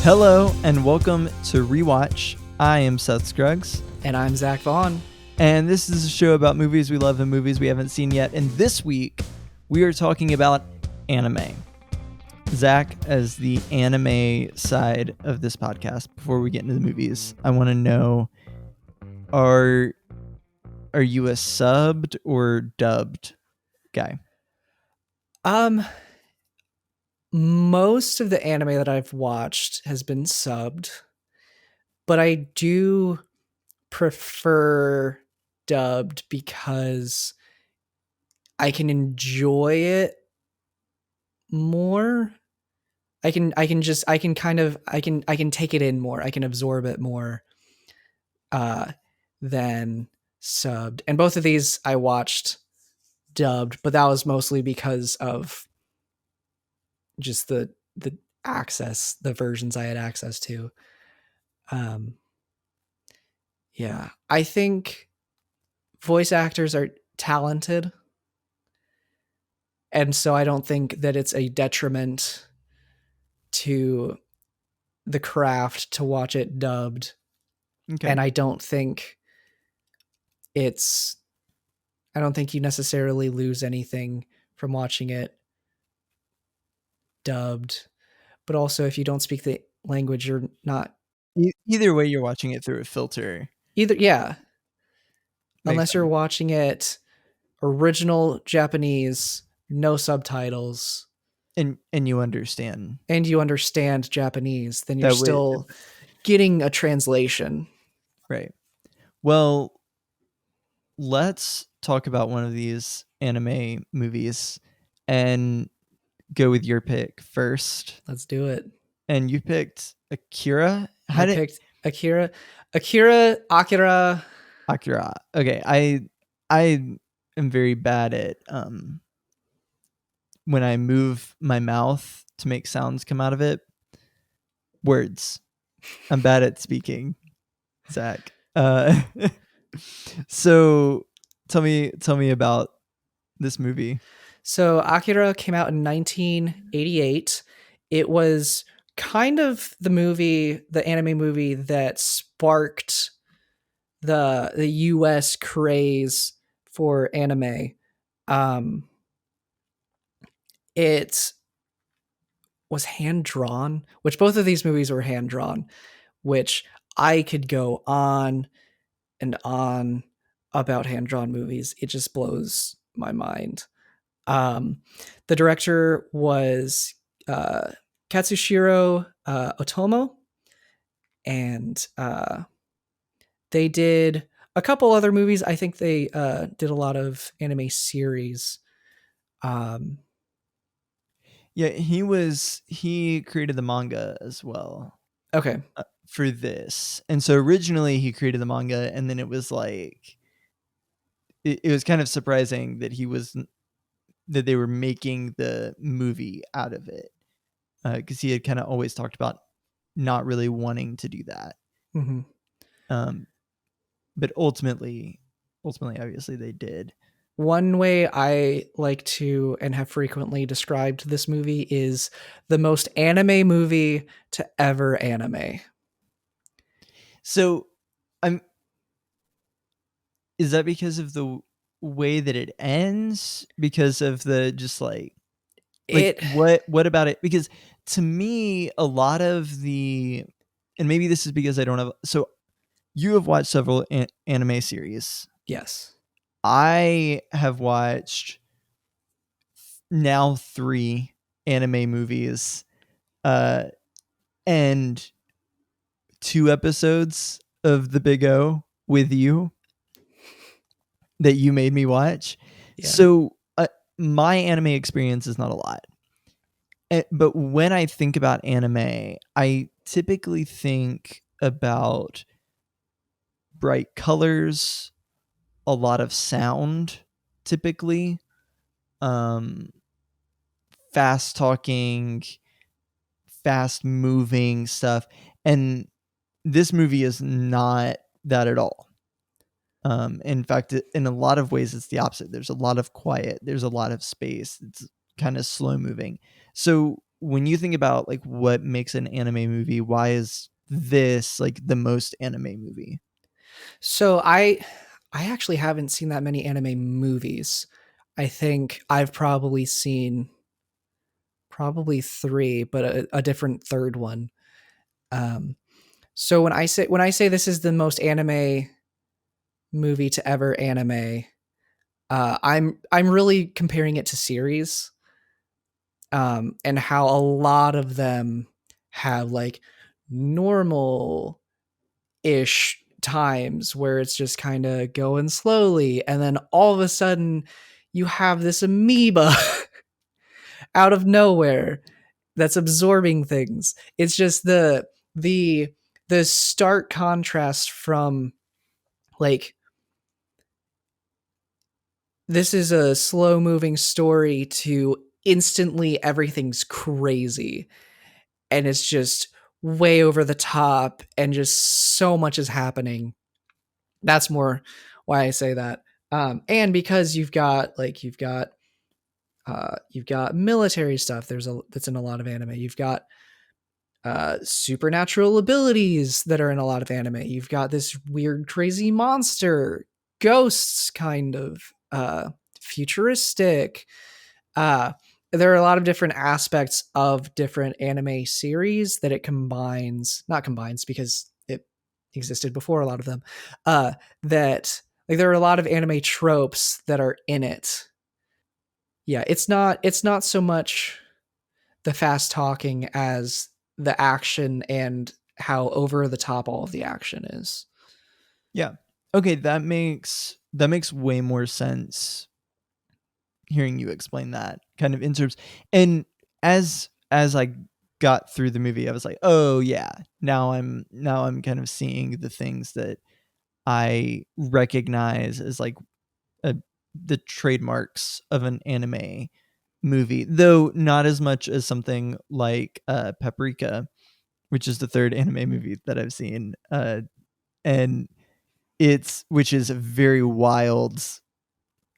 Hello and welcome to Rewatch. I am Seth Scruggs. And I'm Zach Vaughn. And this is a show about movies we love and movies we haven't seen yet. And this week, we are talking about anime. Zach, as the anime side of this podcast, before we get into the movies, I want to know, are you a subbed or dubbed guy? Most of the anime that I've watched has been subbed, but I do prefer dubbed because I can enjoy it more. I can take it in more. I can absorb it more than subbed. And both of these I watched dubbed, but that was mostly because of just the access, the versions I had access to. Yeah, I think voice actors are talented, and so I don't think that it's a detriment to the craft to watch it dubbed. Okay. And I don't think you necessarily lose anything from watching it dubbed. But also, if you don't speak the language, you're not... Either way, you're watching it through a filter. Yeah. Unless sense. you're watching it original Japanese, no subtitles, And you understand. and you understand Japanese, then you're still getting a translation. Right. Well, let's talk about one of these anime movies and go with your pick first. Let's do it. And you picked Akira? I picked Akira. Akira. Okay, I am very bad at when I move my mouth to make sounds come out of it. Words. I'm bad at speaking, Zach. So tell me about this movie. So Akira came out in 1988. It was kind of the anime movie that sparked the US craze for anime. It was hand drawn, which both of these movies were hand drawn, which I could go on and on about hand drawn movies. It just blows my mind. The director was Katsushiro Otomo, and they did a couple other movies. I think they did a lot of anime series. Yeah, he created the manga as well. Okay. For this. And so originally he created the manga, and then it was like it was kind of surprising that they were making the movie out of it, because he had kind of always talked about not really wanting to do that. Mm-hmm. But ultimately obviously they did. One way I like to and have frequently described this movie is the most anime movie to ever anime. So is that because of the way that it ends? Because of the just what about it? Because to me, a lot of the, and maybe this is because I don't have, so you have watched several anime series. Yes. I have watched now 3 anime movies, and 2 episodes of The Big O with you that you made me watch. Yeah. So my anime experience is not a lot. But when I think about anime, I typically think about bright colors, a lot of sound, typically, fast talking, fast moving stuff. And this movie is not that at all. In fact, in a lot of ways, it's the opposite. There's a lot of quiet. There's a lot of space. It's kind of slow moving. So when you think about like what makes an anime movie, why is this like the most anime movie? So I actually haven't seen that many anime movies. I think I've probably seen probably 3, but a different third one. Um, so when I say this is the most anime movie to ever anime, I'm really comparing it to series, and how a lot of them have like normal ish times where it's just kind of going slowly, and then all of a sudden you have this amoeba out of nowhere that's absorbing things. It's just the the stark contrast from like this is a slow moving story to instantly everything's crazy and it's just way over the top and just so much is happening. That's more why I say that. And because you've got military stuff. That's in a lot of anime. You've got supernatural abilities that are in a lot of anime. You've got this weird, crazy monster, ghosts, kind of futuristic. Uh, there are a lot of different aspects of different anime series that it combines, not combines because it existed before a lot of them. Uh, that like there are a lot of anime tropes that are in it. Yeah, it's not so much the fast talking as the action and how over the top all of the action is. Yeah. Okay, that makes way more sense hearing you explain that kind of in terms. And as I got through the movie, I was like, "Oh yeah, now I'm kind of seeing the things that I recognize as like a, the trademarks of an anime movie, though not as much as something like Paprika, which is the third anime movie that I've seen, and it's which is a very wild,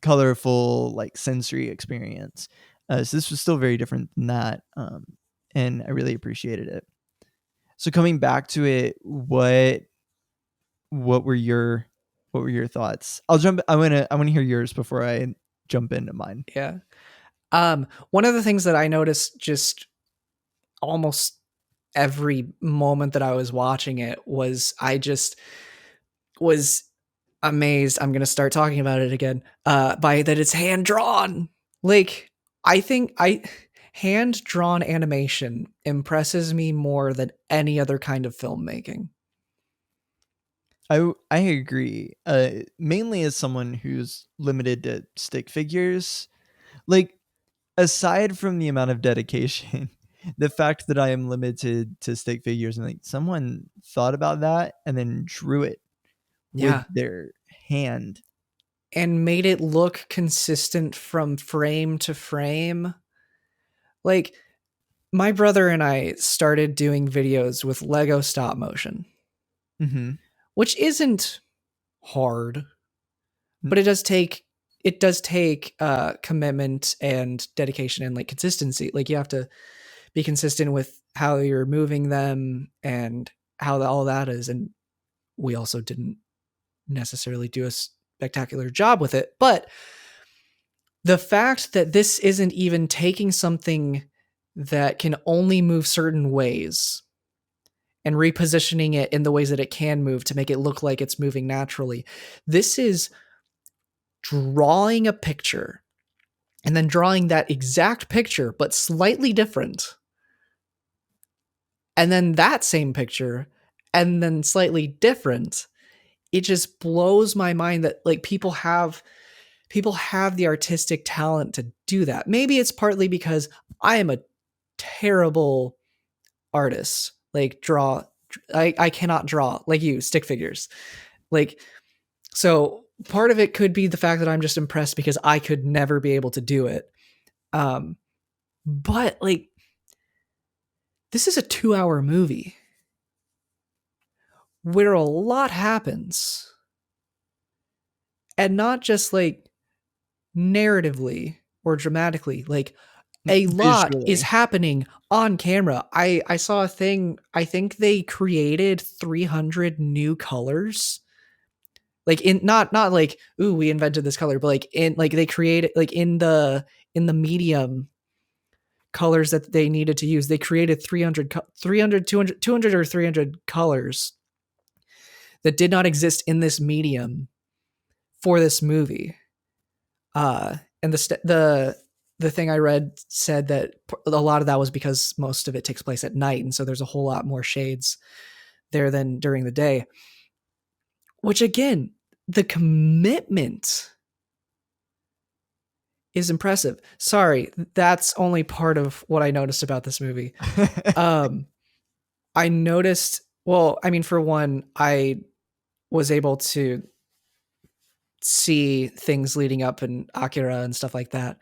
colorful, like sensory experience. So this was still very different than that, and I really appreciated it. So coming back to it, what were your what were your thoughts? I want to hear yours before I jump into mine. Yeah. One of the things that I noticed just almost every moment that I was watching it was I just was amazed. I'm gonna start talking about it again. By that it's hand drawn. Like I think I hand drawn animation impresses me more than any other kind of filmmaking. I agree. Mainly as someone who's limited to stick figures, like aside from the amount of dedication, the fact that I am limited to stick figures and like someone thought about that and then drew it with Yeah. their hand. And made it look consistent from frame to frame. Like my brother and I started doing videos with Lego stop motion, Mm-hmm. which isn't hard, but it does take commitment and dedication and like consistency. Like you have to be consistent with how you're moving them and how all that is. And we also didn't necessarily do a spectacular job with it, but the fact that this isn't even taking something that can only move certain ways and repositioning it in the ways that it can move to make it look like it's moving naturally. This is drawing a picture and then drawing that exact picture, but slightly different. And then that same picture, and then slightly different. It just blows my mind that like people have the artistic talent to do that. Maybe it's partly because I am a terrible artist. Like draw I cannot draw like you, stick figures. Like so part of it could be the fact that I'm just impressed because I could never be able to do it. Um but like this is a 2-hour movie where a lot happens and not just like narratively or dramatically, like A lot is visually. happening on camera. I saw a thing. I think they created 300 new colors. Like in not like, ooh, we invented this color, but like in like they created like in the medium colors that they needed to use. They created 300 200 or 300 colors that did not exist in this medium for this movie. And the thing I read said that a lot of that was because most of it takes place at night, and so there's a whole lot more shades there than during the day. Which again, the commitment is impressive. Sorry, that's only part of what I noticed about this movie. I noticed, well, I mean, for one, I was able to see things leading up in Akira and stuff like that.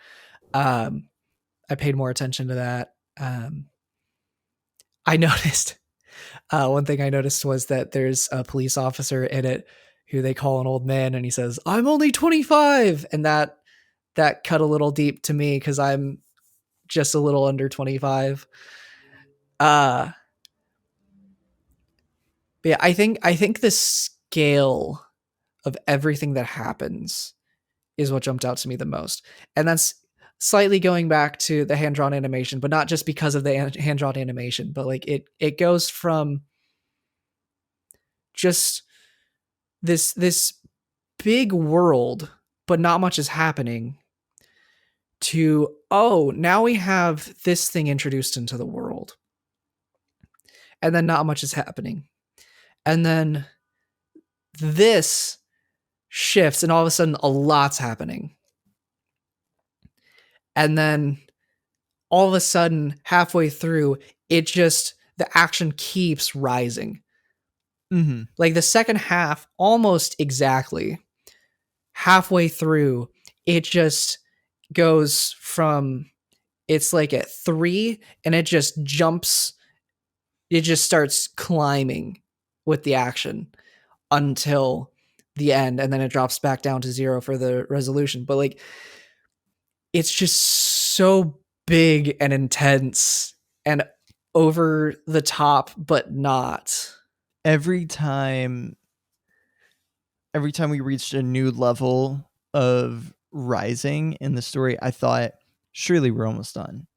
Um, I paid more attention to that. I noticed one thing I noticed was that there's a police officer in it who they call an old man, and he says, "I'm only 25," and that cut a little deep to me because I'm just a little under 25. Uh, but yeah, I think the scale of everything that happens is what jumped out to me the most, and that's slightly going back to the hand drawn animation, but not just because of the hand drawn animation, but like it goes from just this big world, but not much is happening, to, oh, now we have this thing introduced into the world, and then not much is happening, and then this shifts, and all of a sudden a lot's happening, and then all of a sudden halfway through, it just, the action keeps rising. Mm-hmm. Like the second half, almost exactly halfway through, it just goes from, it's like at 3, and it just jumps, it just starts climbing with the action until the end, and then it drops back down to 0 for the resolution. But like, it's just so big and intense and over the top, but not. Every time we reached a new level of rising in the story, I thought, surely we're almost done.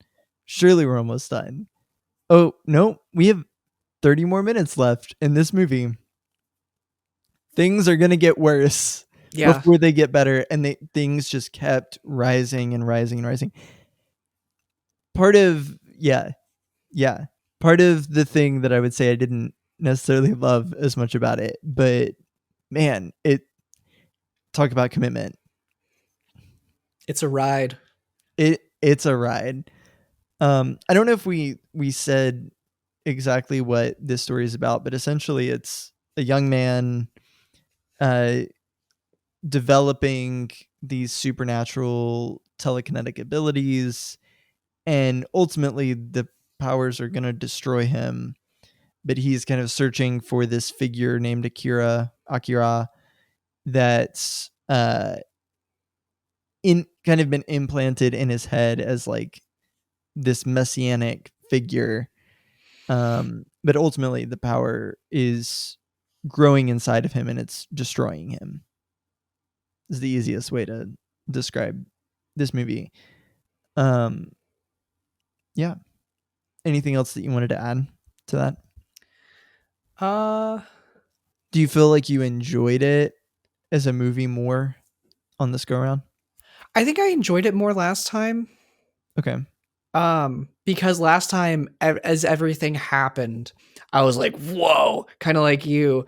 Surely we're almost done. Oh, no, we have 30 more minutes left in this movie. Things are going to get worse Yeah. before they get better. And things just kept rising and rising and rising. Part of, yeah. Part of the thing that I would say I didn't necessarily love as much about it, but man, talk about commitment. It's a ride. It's a ride. I don't know if we said exactly what this story is about, but essentially it's a young man uh, developing these supernatural telekinetic abilities, and ultimately the powers are going to destroy him. But he's kind of searching for this figure named Akira, that's in kind of been implanted in his head as like this messianic figure. But ultimately the power is growing inside of him and it's destroying him, is the easiest way to describe this movie. Yeah. Anything else that you wanted to add to that? Uh, Do you feel like you enjoyed it as a movie more on this go around? I think I enjoyed it more last time. Okay. Because last time, as everything happened, I was like, whoa, kind of like you.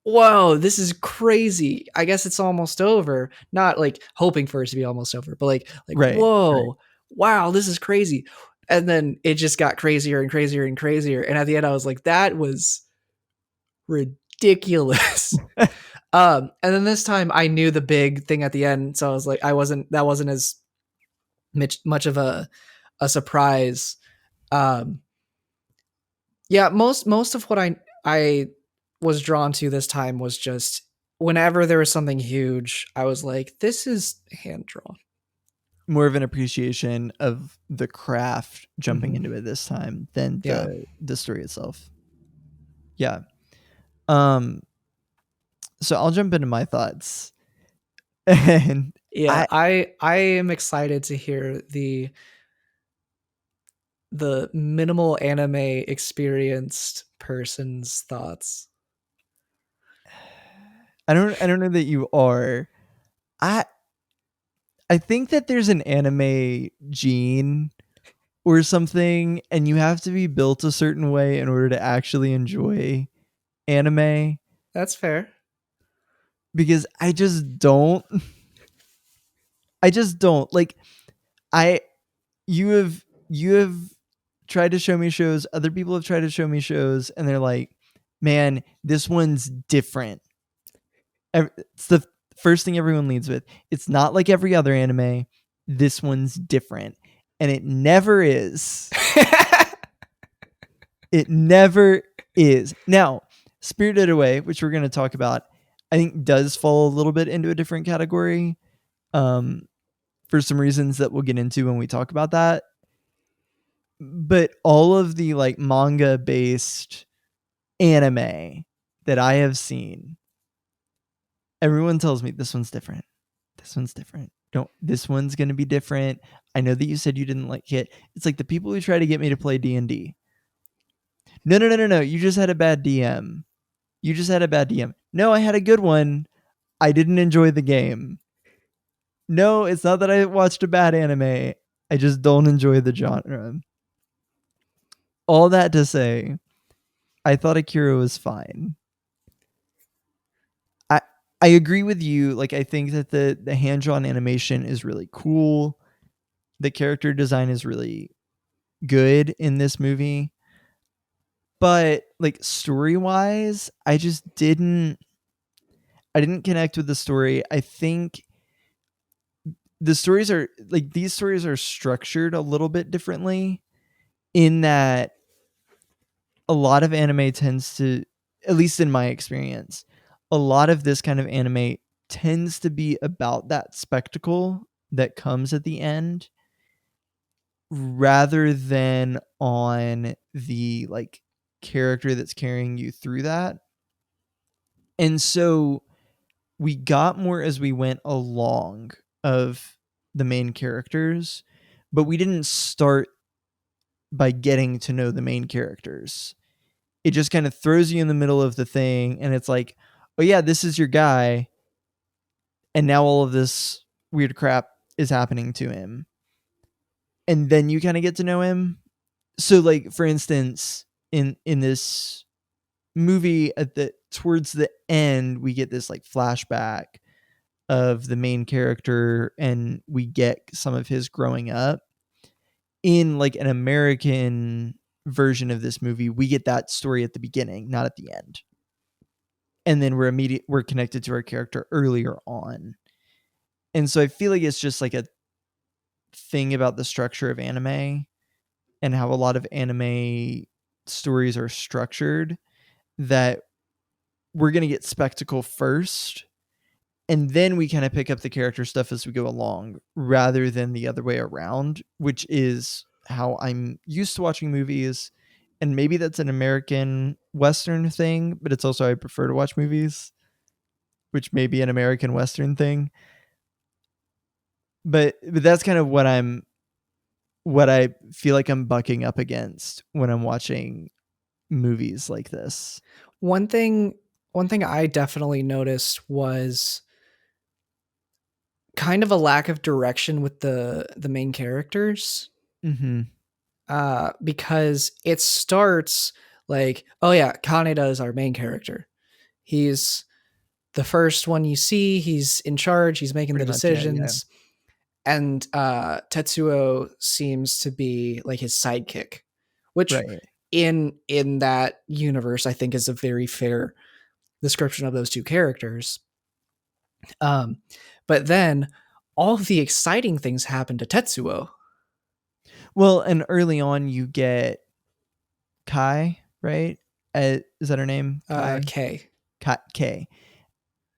Whoa, this is crazy. I guess it's almost over. Not like hoping for it to be almost over, but like, Right. whoa, wow, this is crazy. And then it just got crazier and crazier and crazier. And at the end, I was like, that was ridiculous. And then this time I knew the big thing at the end. So I was like, that wasn't as much of a surprise. Um, yeah, most of what I was drawn to this time was just whenever there was something huge, I was like, this is hand drawn. more of an appreciation of the craft jumping Mhm. into it this time than Yeah. the story itself. Yeah. Um so I'll jump into my thoughts. And Yeah, I I am excited to hear the minimal anime experienced person's thoughts. I don't know that you are. I I think that there's an anime gene or something, and you have to be built a certain way in order to actually enjoy anime, That's fair. because I just don't. I just don't. Like, I you have tried to show me shows, other people have tried to show me shows, and they're like, "Man, this one's different." It's the first thing everyone leads with. It's not like every other anime. This one's different. And it never is. It never is. Now, Spirited Away, which we're going to talk about, I think does fall a little bit into a different category, um, for some reasons that we'll get into when we talk about that. But all of the like manga based anime that I have seen, everyone tells me this one's different. This one's different. Don't, this one's going to be different. I know that you said you didn't like it. It's like the people who try to get me to play D&D. No, no, no, no, no. You just had a bad DM. You just had a bad DM. No, I had a good one. I didn't enjoy the game. No, it's not that I watched a bad anime. I just don't enjoy the genre. All that to say, I thought Akira was fine. I I agree with you. Like, I think that the hand drawn animation is really cool. The character design is really good in this movie. But like story wise, I didn't connect with the story. I think the stories are like, these stories are structured a little bit differently, in that a lot of anime tends to, at least in my experience, a lot of this kind of anime tends to be about that spectacle that comes at the end, rather than on the like character that's carrying you through that. And so we got more as we went along of the main characters, but we didn't start by getting to know the main characters. It just kind of throws you in the middle of the thing, and it's like, oh yeah, this is your guy, and now all of this weird crap is happening to him. And then you kind of get to know him. So like, for instance, in this movie, at the towards the end, we get this like flashback of the main character, and we get some of his growing up. In like an American version of this movie, we get that story at the beginning, not at the end. And then we're connected to our character earlier on. And so I feel like it's just like a thing about the structure of anime, and how a lot of anime stories are structured, that we're going to get spectacle first, and then we kind of pick up the character stuff as we go along, rather than the other way around, which is how I'm used to watching movies. And maybe that's an American Western thing, but it's also, I prefer to watch movies, which may be an American Western thing. But that's kind of what I feel like I'm bucking up against when I'm watching movies like this. One thing one thing I definitely noticed was kind of a lack of direction with the main characters. Mm-hmm. Because it starts like, oh yeah, Kaneda is our main character. He's the first one you see. He's in charge. He's making the Pretty much, yeah, yeah. decisions. And Tetsuo seems to be like his sidekick, which Right. in that universe I think is a very fair description of those two characters. Um, but then all of the exciting things happen to Tetsuo. Well, and early on you get Kai, right? Is that her name? Kai? K. Kai.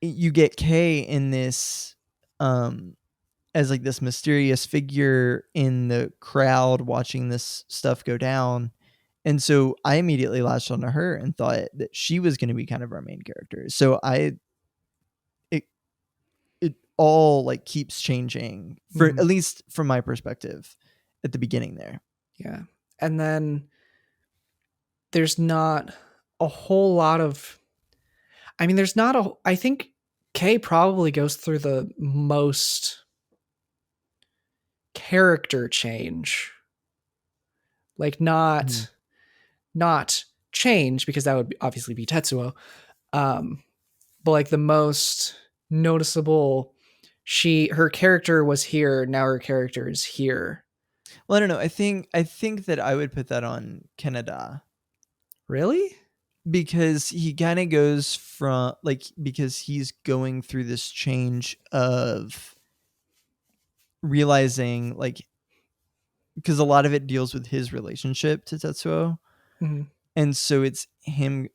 You get Kay in this, um, as like this mysterious figure in the crowd watching this stuff go down. And so I immediately latched onto her and thought that she was going to be kind of our main character. So it it all like keeps changing for at least from my perspective at the beginning there. Yeah. And then there's not a whole lot of, I mean, there's not a, I think Kay probably goes through the most character change. Like not change, because that would obviously be Tetsuo. But like the most noticeable, her character was here, now her character is here. Well, I don't know. I think that I would put that on Canada. Really? Because he kind of goes from like, because he's going through this change of realizing like, because a lot of it deals with his relationship to Tetsuo. Mm-hmm. And so it's him.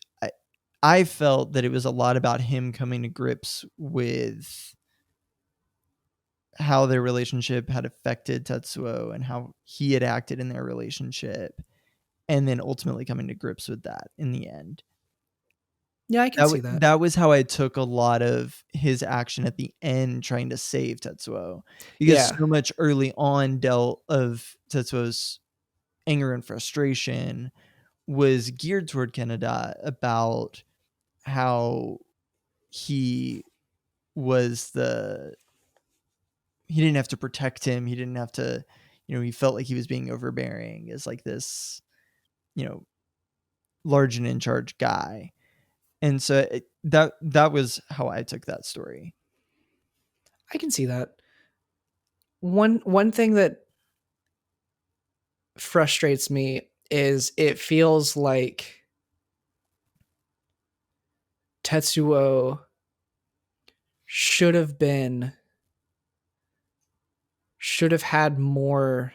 I felt that it was a lot about him coming to grips with how their relationship had affected Tetsuo and how he had acted in their relationship, and then ultimately coming to grips with that in the end. Yeah, I can see that. That was how I took a lot of his action at the end, trying to save Tetsuo, because so much early on dealt of Tetsuo's anger and frustration was geared toward Canada about how he was he didn't have to protect him. He didn't have to, he felt like he was being overbearing as like this, large and in charge guy. And so that was how I took that story. I can see that. One thing that frustrates me is it feels like Tetsuo should have had more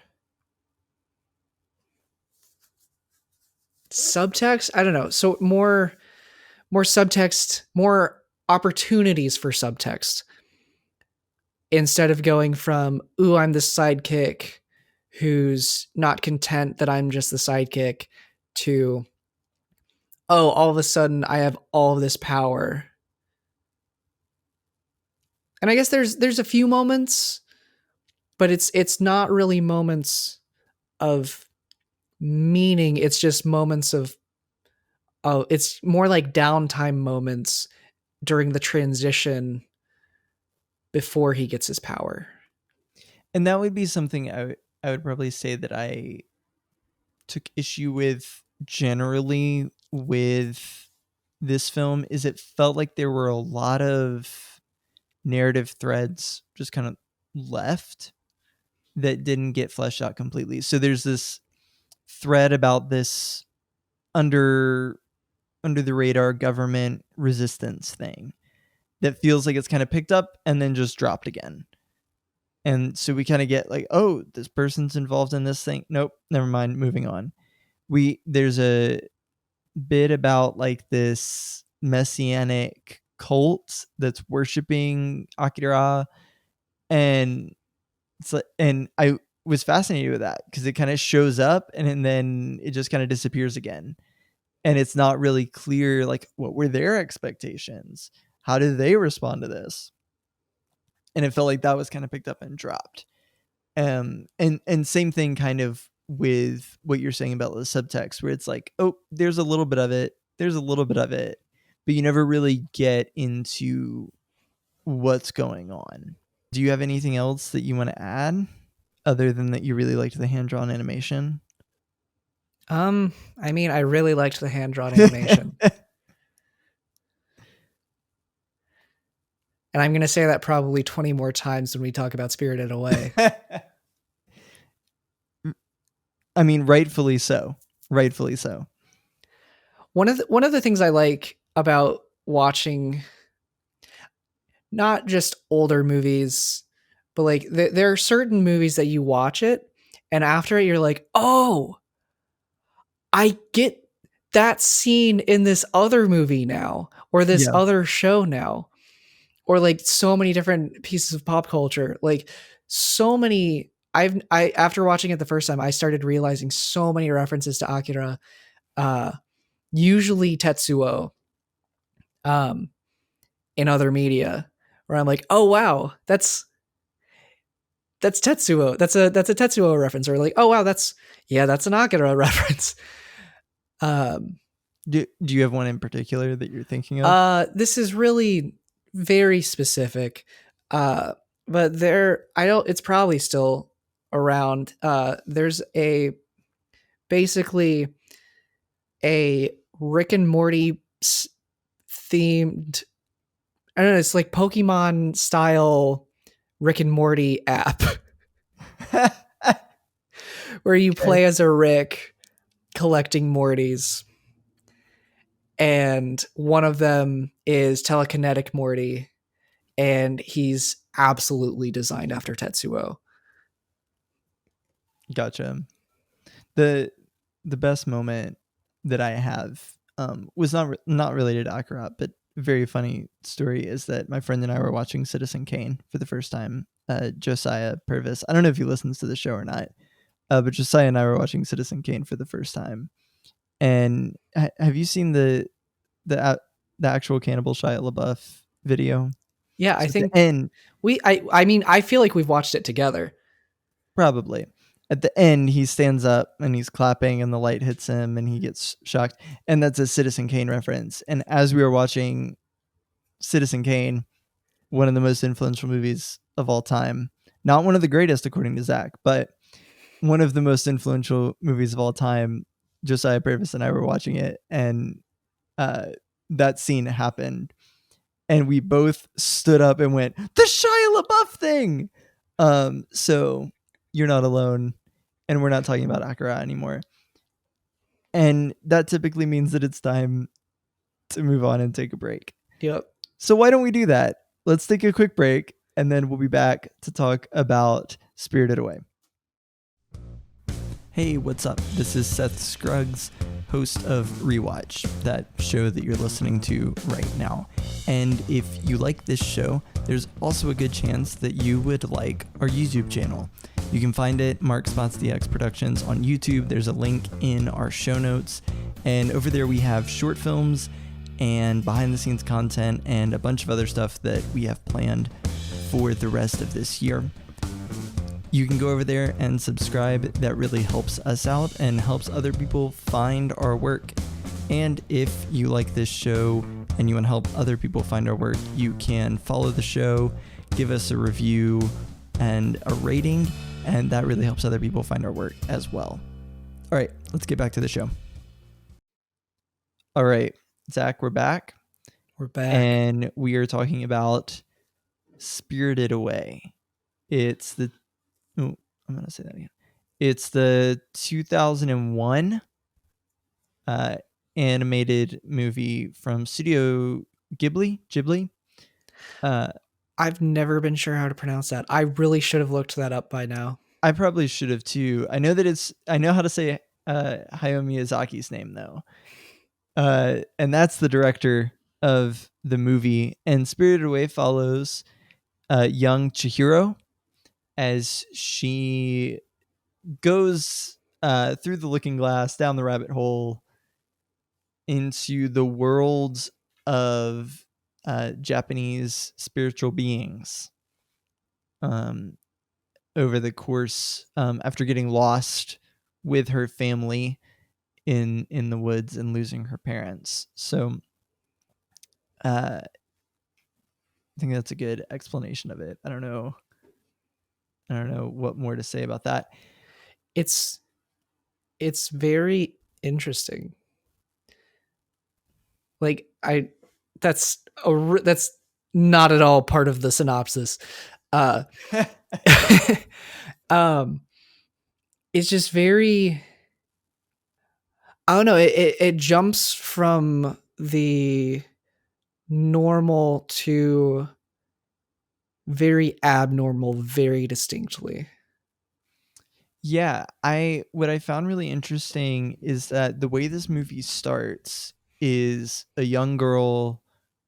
subtext. I don't know. So more subtext, more opportunities for subtext, instead of going from, ooh, I'm the sidekick who's not content that I'm just the sidekick, to, oh, all of a sudden I have all of this power. And I guess there's a few moments, but it's not really moments of meaning. It's just moments of, oh, it's more like downtime moments during the transition before he gets his power. And that would be something I would probably say that I took issue with generally with this film, is it felt like there were a lot of narrative threads just kind of left that didn't get fleshed out completely. So there's this thread about this under the radar government resistance thing that feels like it's kind of picked up and then just dropped again. And so we kind of get like, oh, this person's involved in this thing. Nope, never mind, moving on. There's a bit about like this messianic cult that's worshiping Akira, and and I was fascinated with that because it kind of shows up and then it just kind of disappears again. And it's not really clear, like, what were their expectations? How did they respond to this? And it felt like that was kind of picked up and dropped. And same thing kind of with what you're saying about the subtext, where it's like, oh, there's a little bit of it. There's a little bit of it, but you never really get into what's going on. Do you have anything else that you want to add other than that you really liked the hand-drawn animation? I mean, I really liked the hand-drawn animation. And I'm going to say that probably 20 more times when we talk about Spirited Away. I mean, rightfully so. Rightfully so. One of the things I like about watching not just older movies, but like there are certain movies that you watch it and after it you're like, oh, I get that scene in this other movie now, or this other show now, or like so many different pieces of pop culture. Like so many. I after watching it the first time, I started realizing so many references to Akira. Uh, Usually Tetsuo. Um, in other media, where I'm like, oh wow, that's Tetsuo. That's a Tetsuo reference. Or like, oh wow, that's an Akira reference. Um, Do you have one in particular that you're thinking of? this is really very specific. Uh, but there, I don't. It's probably still around. There's basically a Rick and Morty themed. I don't know. It's like Pokemon style Rick and Morty app where you Okay. play as a Rick collecting Mortys, and one of them is telekinetic Morty, and he's absolutely designed after Tetsuo. Gotcha. The best moment that I have was not related to Akira, but very funny story is that my friend and I were watching Citizen Kane for the first time. Josiah Purvis. I don't know if he listens to the show or not, but Josiah and I were watching Citizen Kane for the first time. And have you seen the the actual Cannibal Shia LaBeouf video? Yeah, I So at the think end, I mean, I feel like we've watched it together. probably. At the end, he stands up and he's clapping, and the light hits him, and he gets shocked. And that's a Citizen Kane reference. And as we were watching Citizen Kane, one of the most influential movies of all time, not one of the greatest according to Zach, but one of the most influential movies of all time, Josiah Purvis and I were watching it, and uh, that scene happened, and we both stood up and went, "The Shia LaBeouf thing!" So you're not alone, and we're not talking about Akira anymore. And that typically means that it's time to move on and take a break. Yep. So why don't we do that? Let's take a quick break, and then we'll be back to talk about Spirited Away. Hey, what's up? This is Seth Scruggs, host of Rewatch, that show that you're listening to right now. And if you like this show, there's also a good chance that you would like our YouTube channel. You can find it, Mark Spots DX Productions, on YouTube. There's a link in our show notes. And over there we have short films and behind the scenes content and a bunch of other stuff that we have planned for the rest of this year. You can go over there and subscribe. That really helps us out and helps other people find our work. And if you like this show and you want to help other people find our work, you can follow the show, give us a review and a rating, and that really helps other people find our work as well. All right, let's get back to the show. All right, Zach, we're back. We're back. And we are talking about Spirited Away. It's the I'm going to say that again. It's the 2001 animated movie from Studio Ghibli. I've never been sure how to pronounce that. I really should have looked that up by now. I probably should have too. I know how to say Hayao Miyazaki's name though. And that's the director of the movie. And Spirited Away follows young Chihiro as she goes through the looking glass, down the rabbit hole, into the world of Japanese spiritual beings. Over the course, after getting lost with her family in the woods and losing her parents. So I think that's a good explanation of it. I don't know what more to say about that. It's very interesting. Like that's not at all part of the synopsis. It's just very, I don't know, it jumps from the normal to very abnormal very distinctly. Yeah, what I found really interesting is that the way this movie starts is a young girl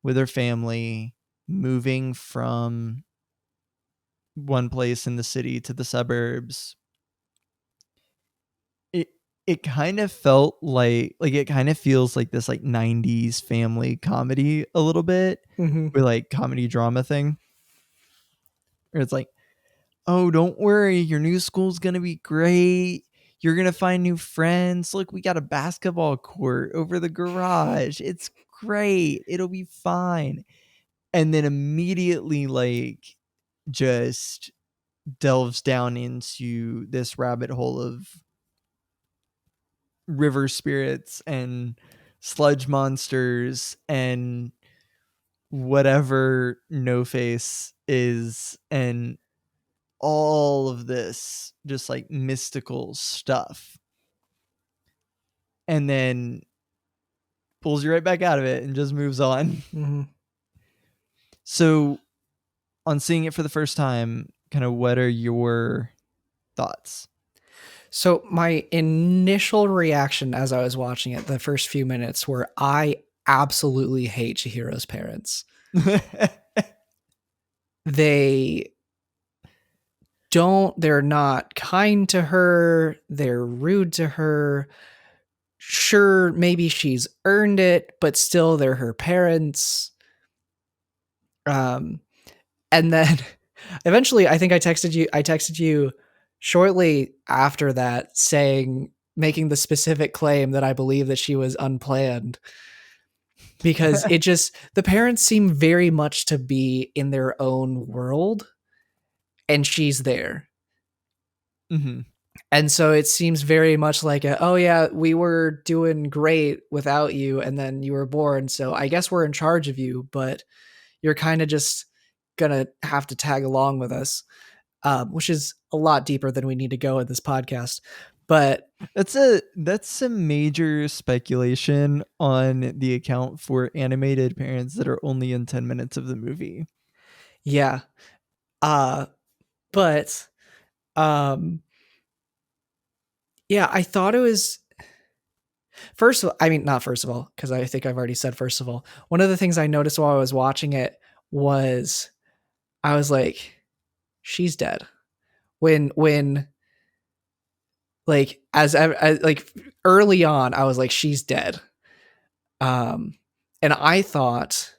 with her family moving from one place in the city to the suburbs, it kind of felt like it kind of feels like this like 90s family comedy a little bit, Mm-hmm. or like comedy drama thing. Where it's like, oh, don't worry, your new school's gonna be great. You're gonna find new friends. Look, we got a basketball court over the garage. It's great. It'll be fine. And then immediately like just delves down into this rabbit hole of river spirits and sludge monsters and whatever No Face is, and all of this just like mystical stuff, and then pulls you right back out of it and just moves on. Mm-hmm. So on seeing it for the first time, kind of what are your thoughts? So my initial reaction as I was watching it, the first few minutes, were I absolutely hate Chihiro's parents. They they're not kind to her. They're rude to her. Sure, maybe she's earned it, but still they're her parents. And then eventually I think I texted you shortly after that making the specific claim that I believe that she was unplanned, because the parents seem very much to be in their own world and she's there. Mm-hmm. And so it seems very much like oh yeah, we were doing great without you and then you were born, so I guess we're in charge of you, but you're kind of just gonna have to tag along with us, which is a lot deeper than we need to go in this podcast. But that's a major speculation on the account for animated parents that are only in 10 minutes of the movie. yeah, but yeah, I thought it was not first of all, because I think I've already said first of all. One of the things I noticed while I was watching it was I was like, she's dead. When like as like early on, I was like, she's dead. And I thought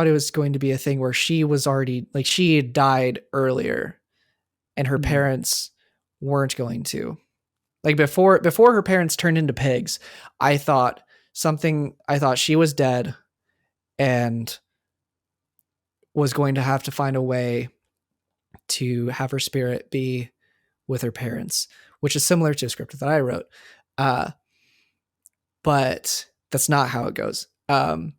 it was going to be a thing where she was already like she had died earlier and her parents weren't going to. Like before her parents turned into pigs, I thought she was dead and was going to have to find a way to have her spirit be with her parents, which is similar to a script that I wrote. But that's not how it goes. And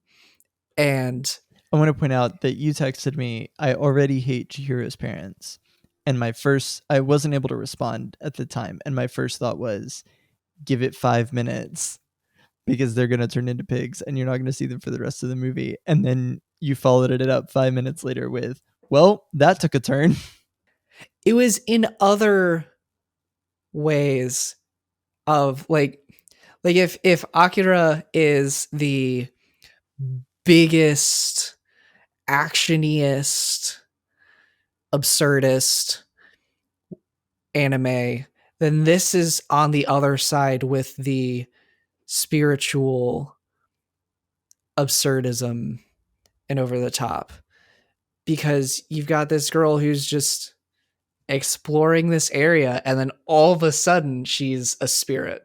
I want to point out that you texted me, I already hate Chihiro's parents. And I wasn't able to respond at the time. And my first thought was, give it 5 minutes because they're going to turn into pigs and you're not going to see them for the rest of the movie. And then you followed it up 5 minutes later with, well, that took a turn. It was in other ways of like if Akira is the biggest actioniest absurdist anime, then this is on the other side with the spiritual absurdism and over the top, because you've got this girl who's just exploring this area and then all of a sudden she's a spirit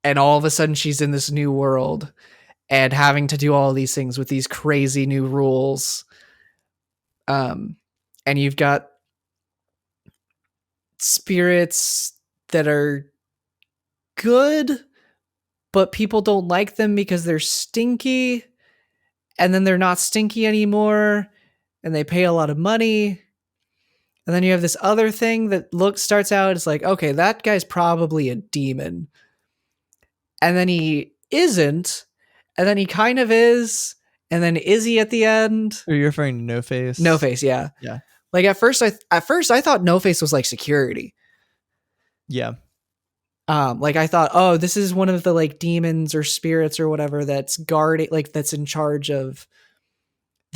and all of a sudden she's in this new world and having to do all these things with these crazy new rules. And you've got spirits that are good, but people don't like them because they're stinky. And then they're not stinky anymore and they pay a lot of money. And then you have this other thing that starts out as like, okay, that guy's probably a demon. And then he isn't. And then he kind of is. And then is he at the end? Are you referring to No Face? No Face, yeah. Yeah. Like at first I thought No Face was like security. Yeah. Like I thought, oh, this is one of the like demons or spirits or whatever that's guarding, like that's in charge of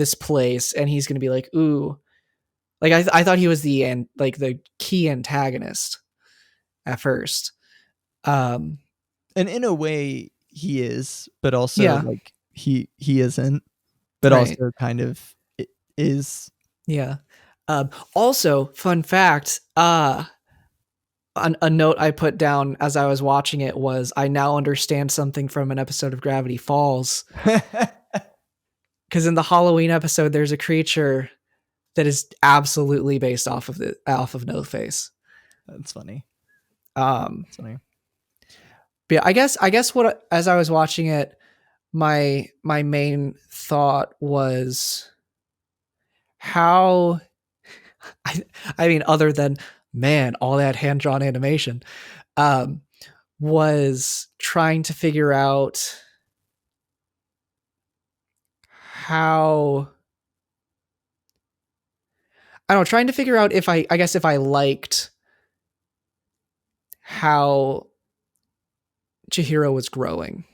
this place, and he's going to be like, ooh, like I thought he was the key antagonist at first. And in a way he is, but also Yeah. like he isn't, but Right. also kind of is. Yeah. Also, fun fact, a note I put down as I was watching it was, I now understand something from an episode of Gravity Falls. Because in the Halloween episode, there's a creature that is absolutely based off of No Face. That's funny. That's funny. But yeah, I guess what, as I was watching it, my main thought was how I mean, other than, man, all that hand drawn animation, um, was trying to figure out how, I don't know, trying to figure out if I guess if I liked how Chihiro was growing.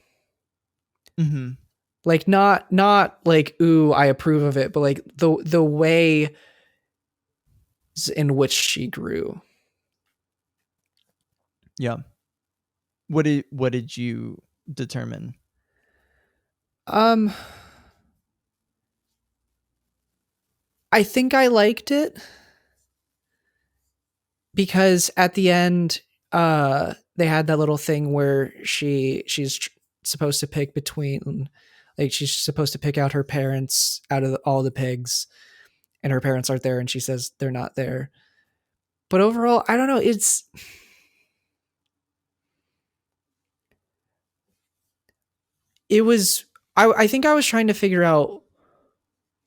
Mm-hmm. Like not like, ooh, I approve of it, but like the way in which she grew. Yeah. What did you determine? I think I liked it because at the end, they had that little thing where she's supposed to pick between, like, she's supposed to pick out her parents out of all the pigs, and her parents aren't there, and she says they're not there. But overall, I don't know. It was, I think I was trying to figure out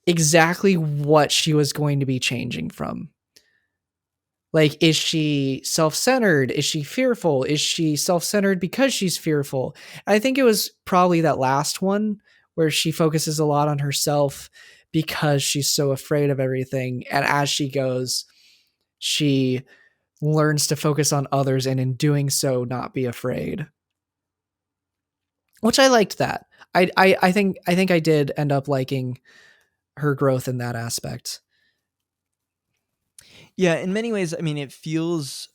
exactly what she was going to be changing from. Like, is she self-centered? Is she fearful? Is she self-centered because she's fearful? And I think it was probably that last one where she focuses a lot on herself because she's so afraid of everything. And as she goes, she learns to focus on others, and in doing so, not be afraid. Which I liked that. I think I did end up liking her growth in that aspect. Yeah, in many ways, I mean, it feels,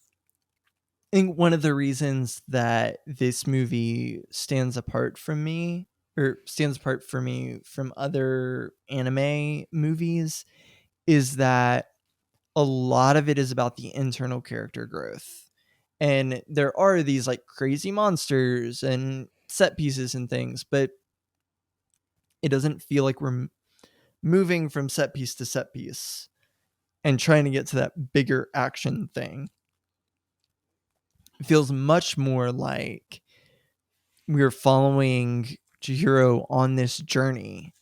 I think one of the reasons that this movie stands apart from me, or stands apart for me from other anime movies, is that a lot of it is about the internal character growth. And there are these like crazy monsters and set pieces and things, but it doesn't feel like we're moving from set piece to set piece and trying to get to that bigger action thing. It feels much more like we're following Chihiro on this journey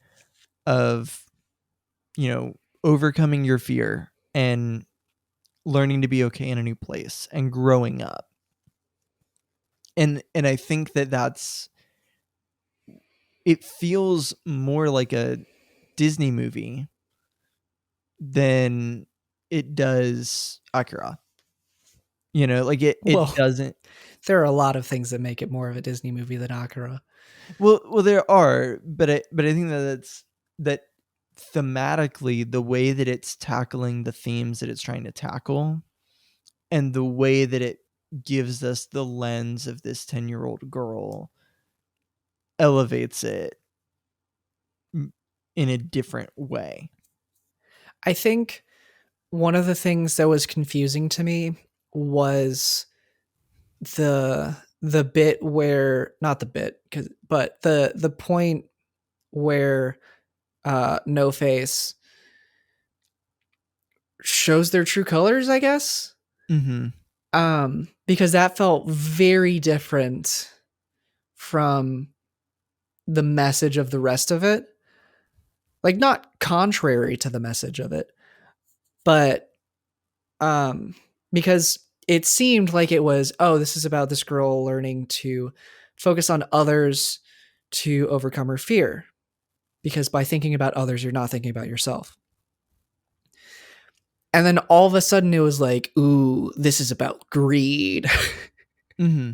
of, overcoming your fear and learning to be okay in a new place and growing up. And I think it feels more like a Disney movie than it does Akira. Like it Well, doesn't. there are a lot of things that make it more of a Disney movie than Akira. Well, there are, but I think that thematically, the way that it's tackling the themes that it's trying to tackle, and the way that it gives us the lens of this 10-year-old girl, elevates it in a different way. I think one of the things that was confusing to me was the bit where, not the bit, but the point where No Face shows their true colors, I guess. Mm-hmm. Because that felt very different from the message of the rest of it. Like, not contrary to the message of it, but because it seemed like it was, oh, this is about this girl learning to focus on others to overcome her fear, because by thinking about others, you're not thinking about yourself. And then all of a sudden it was like, ooh, this is about greed. Mm-hmm.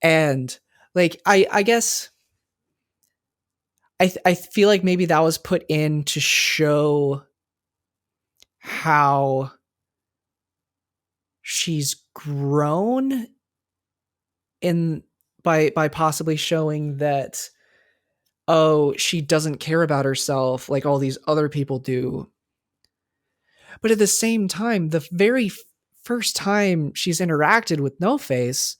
And like, I guess I feel like maybe that was put in to show how she's grown in by possibly showing that, oh, she doesn't care about herself like all these other people do. But at the same time, the very first time she's interacted with No Face,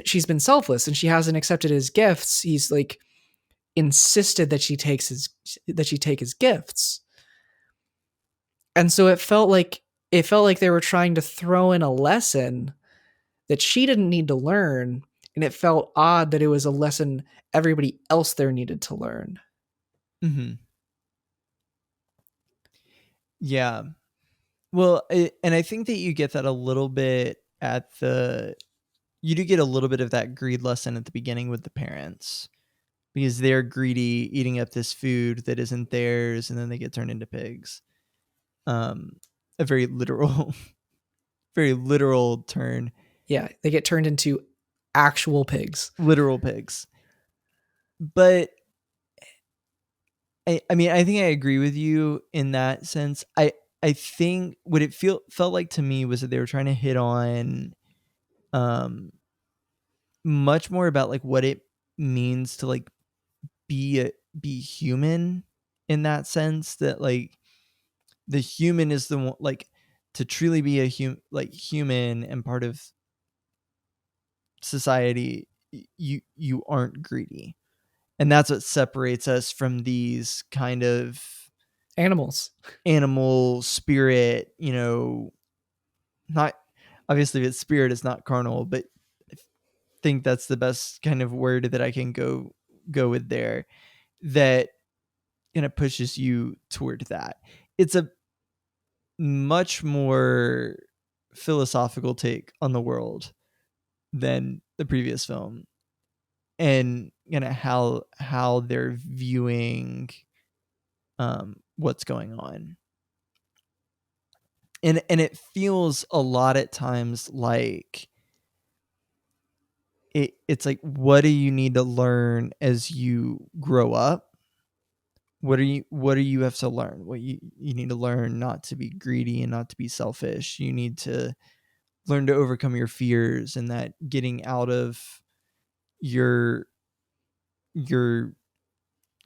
she's been selfless and she hasn't accepted his gifts. He's like insisted that she take his gifts. And so it felt like they were trying to throw in a lesson that she didn't need to learn, and it felt odd that it was a lesson everybody else there needed to learn. Mm-hmm. Yeah. Well, and I think that you get that a little bit you do get a little bit of that greed lesson at the beginning with the parents, because they're greedy, eating up this food that isn't theirs, and then they get turned into pigs. A very literal, very literal turn. Yeah, they get turned into actual pigs. Literal pigs. But I mean, I think I agree with you in that sense. I think what it felt like to me was that they were trying to hit on much more about like what it means to like be human, in that sense, that like the human is the one, like, to truly be a human and part of society, you aren't greedy, and that's what separates us from these kind of Animals. animal spirit, not obviously if it's spirit, it's not carnal, but I think that's the best kind of word that I can go with there, that kind of pushes you toward that. It's a much more philosophical take on the world than the previous film, and how they're viewing what's going on. And it feels a lot at times like it's like, what do you need to learn as you grow up? What do you have to learn? What you need to learn, not to be greedy and not to be selfish. You need to learn to overcome your fears, and that getting out of your your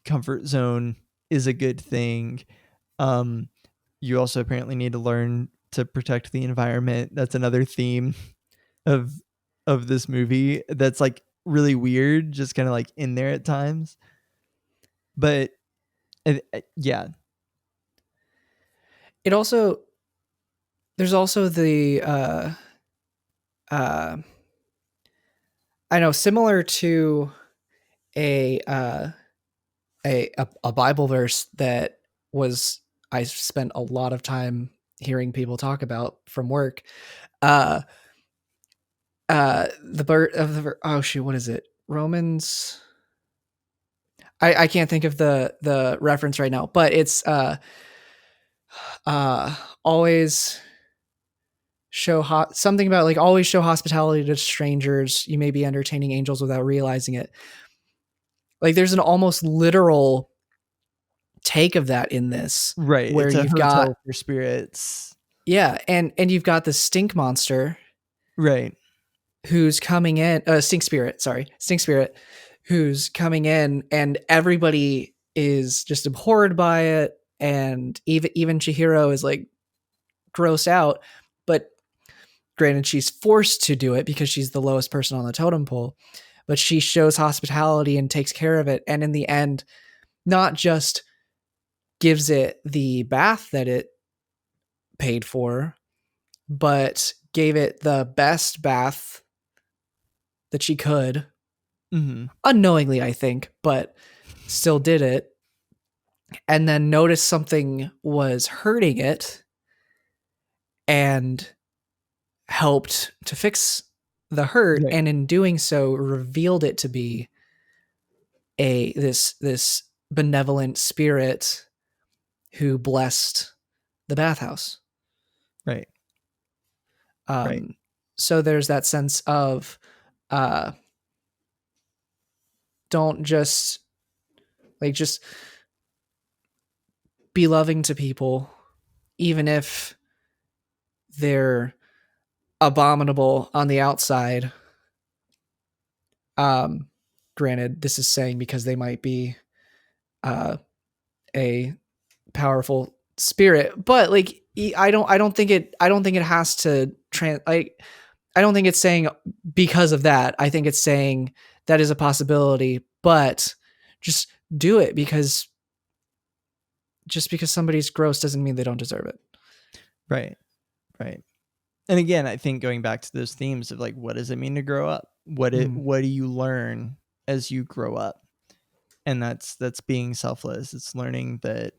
comfort zone is a good thing. Um, you also apparently need to learn to protect the environment. That's another theme of this movie that's like really weird, just kind of like in there at times. But yeah. It also there's also the uh I know, similar to a a Bible verse that was I spent a lot of time hearing people talk about from work. Uh the bird of the oh shoot, what is it? Romans. I can't think of the reference right now, but it's uh always something about like always show hospitality to strangers. You may be entertaining angels without realizing it. Like there's an almost literal take of that in this, Right. where It's a you've got, hotel for spirits. yeah, and you've got the stink monster Right. who's coming in, stink spirit, who's coming in, and everybody is just abhorred by it, and even Chihiro is like gross out, but granted she's forced to do it because she's the lowest person on the totem pole, but she shows hospitality and takes care of it, and in the end not just gives it the bath that it paid for, but gave it the best bath that she could, Mm-hmm. unknowingly, I think, but still did it. And then noticed something was hurting it and helped to fix the hurt. Right. And in doing so, revealed it to be this benevolent spirit who blessed the bathhouse. Right. Right. Um, so there's that sense of, uh, don't just Like, just be loving to people, even if they're abominable on the outside. Um, Granted, this is saying because they might be uh, a powerful spirit, but like I don't think it has to like I don't think it's saying because of that. I think it's saying that is a possibility, but just do it, because just because somebody's gross doesn't mean they don't deserve it. Right. And again, I think going back to those themes of like, what does it mean to grow up? What do you learn as you grow up? And that's being selfless. It's learning that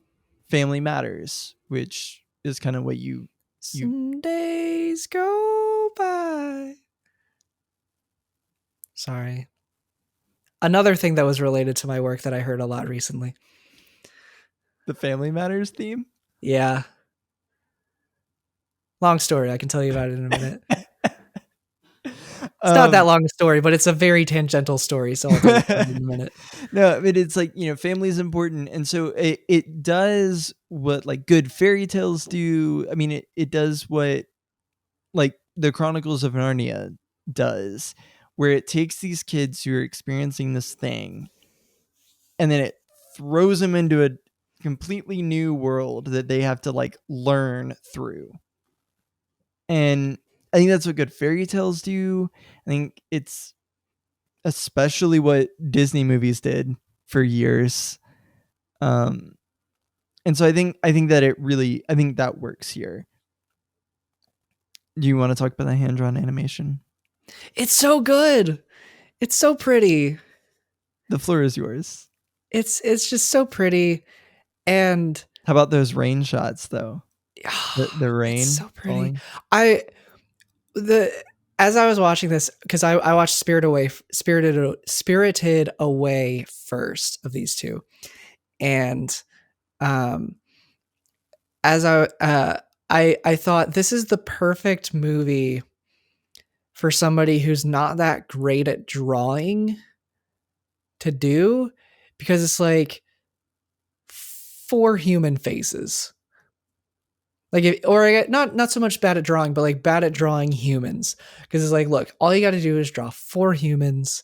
family matters, which is kind of what you Some days go by. Sorry. Another thing that was related to my work that I heard a lot recently. The family matters theme. Yeah. Long story. I can tell you about it in a minute. It's not that long a story, but it's a very tangential story, so I'll tell you about it in a minute. No, I mean, it's like, family is important. And so it does what like good fairy tales do. I mean, it does what like the Chronicles of Narnia does, where it takes these kids who are experiencing this thing and then it throws them into a completely new world that they have to like learn through. And I think that's what good fairy tales do. I think it's especially what Disney movies did for years. And so I think that I think that works here. Do you want to talk about the hand-drawn animation? It's so good. It's so pretty. The floor is yours. It's just so pretty. And how about those rain shots though? The rain, it's so pretty. Falling. As I was watching this, because I watched Spirited Away first of these two, and as I thought this is the perfect movie for somebody who's not that great at drawing to do, because it's like 4 human faces. Like, not so much bad at drawing, but like bad at drawing humans. Because it's like, look, all you got to do is draw 4 humans.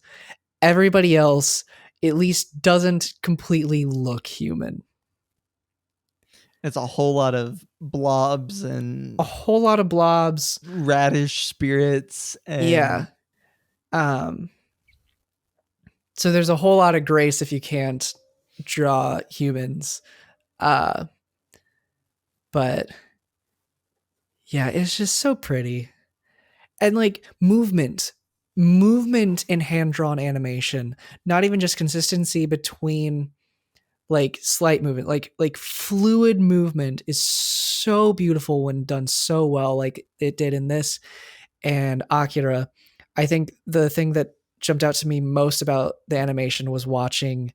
Everybody else at least doesn't completely look human. It's a whole lot of blobs and radish spirits. And yeah. So there's a whole lot of grace if you can't draw humans. But yeah, it's just so pretty. And like movement in hand-drawn animation, not even just consistency between like slight movement, like fluid movement is so beautiful when done so well, like it did in this and Akira. I think the thing that jumped out to me most about the animation was watching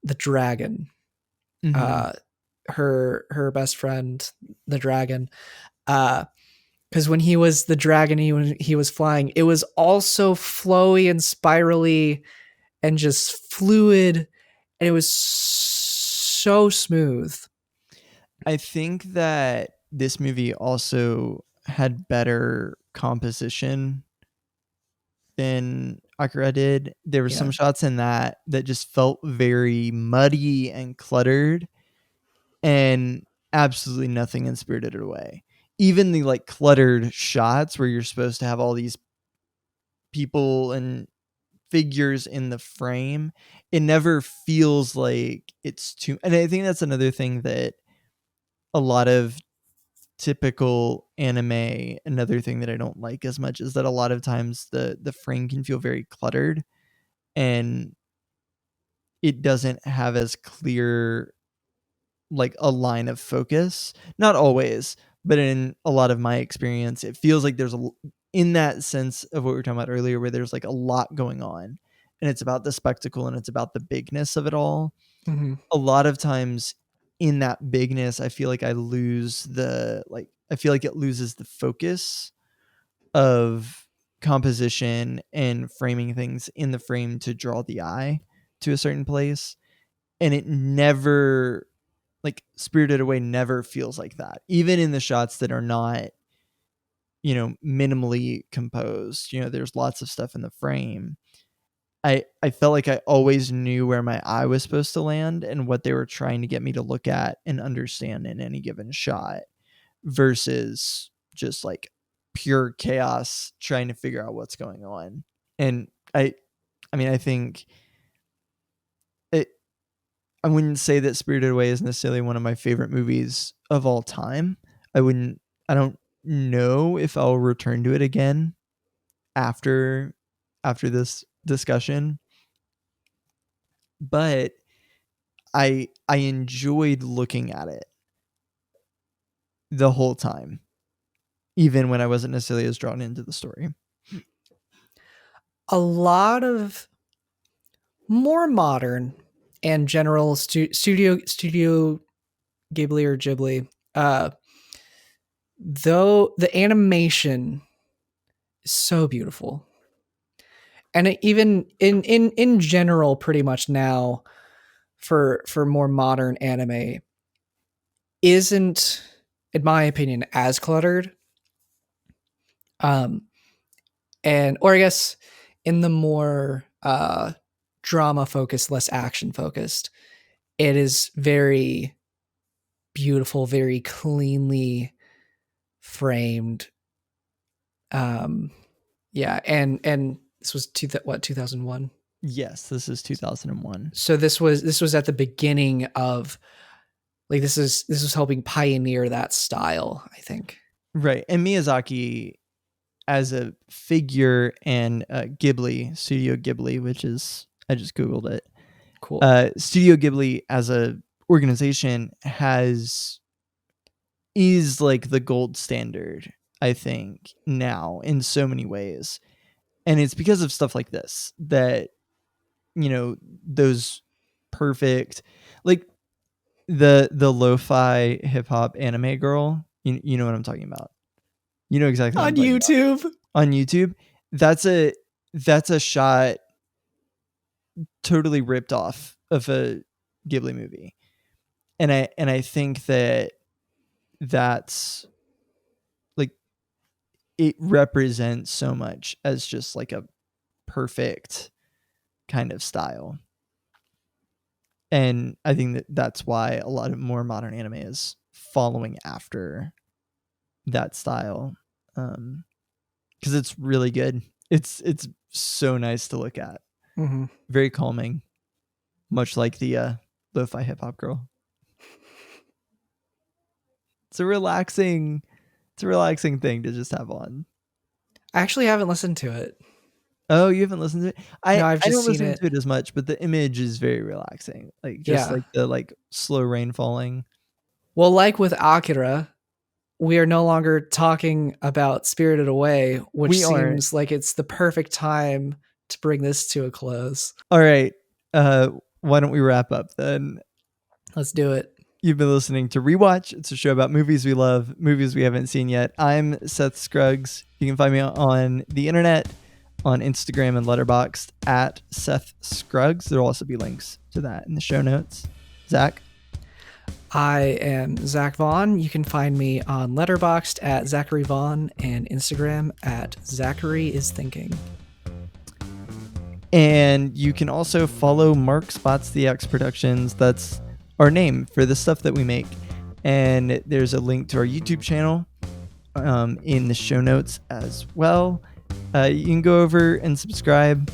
the dragon, her best friend, the dragon, because when he was the dragon, he was flying, it was also flowy and spirally and just fluid, and it was so smooth. I think that this movie also had better composition than Akira did. There were some shots in that just felt very muddy and cluttered, and absolutely nothing in Spirited Away. Even the like cluttered shots where you're supposed to have all these people and figures in the frame, it never feels like it's too. And I think that's another thing that a lot of typical anime, another thing that I don't like as much, is that a lot of times the frame can feel very cluttered and it doesn't have as clear like a line of focus. Not always, but in a lot of my experience, it feels like there's in that sense of what we were talking about earlier, where there's like a lot going on and it's about the spectacle and it's about the bigness of it all. Mm-hmm. A lot of times in that bigness, I feel like I lose I feel like it loses the focus of composition and framing things in the frame to draw the eye to a certain place. And it never, like, Spirited Away never feels like that. Even in the shots that are not, minimally composed, there's lots of stuff in the frame. I felt like I always knew where my eye was supposed to land and what they were trying to get me to look at and understand in any given shot, versus just like pure chaos trying to figure out what's going on. And I think I wouldn't say that Spirited Away is necessarily one of my favorite movies of all time. I don't know if I'll return to it again after this discussion, but I enjoyed looking at it the whole time, even when I wasn't necessarily as drawn into the story. A lot of more modern and general studio Ghibli or Ghibli, though the animation is so beautiful, and even in general, pretty much now for more modern anime isn't, in my opinion, as cluttered. And or I guess in the more drama focused, less action focused, it is very beautiful, very cleanly framed. Yeah, and this was 2001. Yes, this is 2001. So this was at the beginning of, like, this was helping pioneer that style, I think. Right. And Miyazaki as a figure, and Ghibli, Studio Ghibli, which is, I just Googled it. Cool. Studio Ghibli as a organization is like the gold standard, I think, now in so many ways. And it's because of stuff like this that, those perfect, like the lo-fi hip hop anime girl, you know what I'm talking about. You know exactly what on YouTube. About. On YouTube, that's a shot totally ripped off of a Ghibli movie, and I think that's like, it represents so much as just like a perfect kind of style. And I think that's why a lot of more modern anime is following after that style, because it's really good. It's so nice to look at. Mm-hmm. Very calming, much like the lo-fi hip hop girl. It's a relaxing thing to just have on. I actually haven't listened to it. Oh, you haven't listened to it? No, I've just I don't seen listen it. to it as much, but the image is very relaxing. Like, just like the slow rain falling. Well, like with Akira, we are no longer talking about Spirited Away, which seems like it's the perfect time to bring this to a close. All right. Why don't we wrap up then? Let's do it. You've been listening to Rewatch. It's a show about movies we love, movies we haven't seen yet. I'm Seth Scruggs. You can find me on the internet, on Instagram and Letterboxd at Seth Scruggs. There'll also be links to that in the show notes. Zach? I am Zach Vaughn. You can find me on Letterboxd at Zachary Vaughn and Instagram at Zachary is Thinking. And you can also follow Mark Spots the X Productions. That's our name for the stuff that we make. And there's a link to our YouTube channel in the show notes as well. You can go over and subscribe,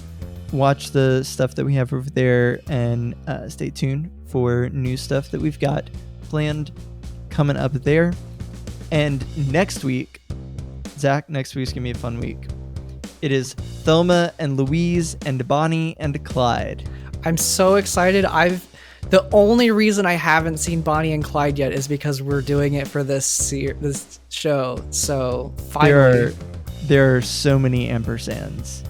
watch the stuff that we have over there, and stay tuned for new stuff that we've got planned coming up there. And next week, Zach, next week's gonna be a fun week. It is Thelma and Louise and Bonnie and Clyde. I'm so excited. The only reason I haven't seen Bonnie and Clyde yet is because we're doing it for this show. So finally, there are so many ampersands.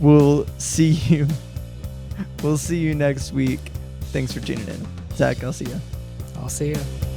We'll see you. We'll see you next week. Thanks for tuning in. Zach, I'll see you. I'll see you.